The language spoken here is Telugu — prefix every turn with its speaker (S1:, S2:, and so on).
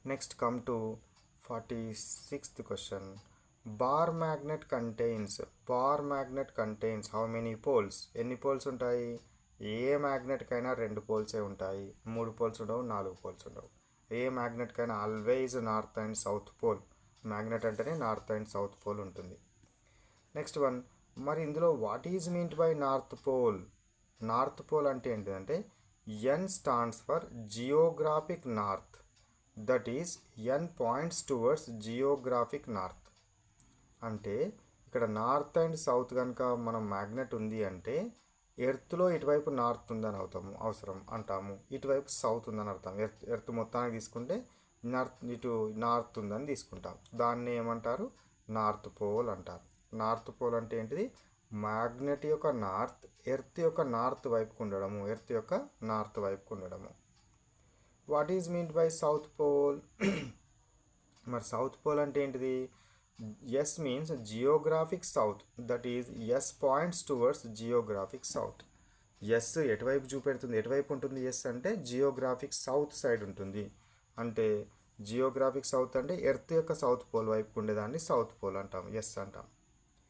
S1: Next come to 46th question. Bar magnet contains how many poles? ఎన్ని పోల్స్ ఉంటాయి? ఏ మ్యాగ్నెట్ కైనా 2 పోల్సే ఉంటాయి. 3 పోల్స్ ఉండవు, 4 పోల్స్ ఉండవు. ఏ మ్యాగ్నెట్ కైనా always north and south pole. Magnet అంటేనే నార్త్ అండ్ సౌత్ పోల్ ఉంటుంది. నెక్స్ట్ వన్, మరి ఇందులో what is meant by north pole? North pole అంటే ఏంటిదంటే N stands for geographic north. That is N points towards geographic north. అంటే ఇక్కడ నార్త్ అండ్ సౌత్ కనుక మనం మ్యాగ్నెట్ ఉంది అంటే ఎర్త్లో ఇటువైపు నార్త్ ఉందని అంటాము, ఇటువైపు సౌత్ ఉందని అర్థం. ఎర్త్ మొత్తానికి తీసుకుంటే ఇటు నార్త్ ఉందని తీసుకుంటాం. దాన్ని ఏమంటారు? నార్త్ పోల్ అంటారు. నార్త్ పోల్ అంటే ఏంటిది? మ్యాగ్నెట్ యొక్క నార్త్ ఎర్త్ యొక్క నార్త్ వైపుకు ఉండడము. What is meant by south pole? మరి సౌత్ పోల్ అంటే ఏంటిది? S means geographic south. That is S points towards geographic south. S ఎటువైపు చూపెడుతుంది? ఎటువైపు ఉంటుంది ఎస్ అంటే జియోగ్రాఫిక్ సౌత్ సైడ్ ఉంటుంది. అంటే జియోగ్రాఫిక్ సౌత్ అంటే ఎర్త్ యొక్క సౌత్ పోల్ వైపు ఉండేదాన్ని సౌత్ పోల్ అంటాం, ఎస్ అంటాం.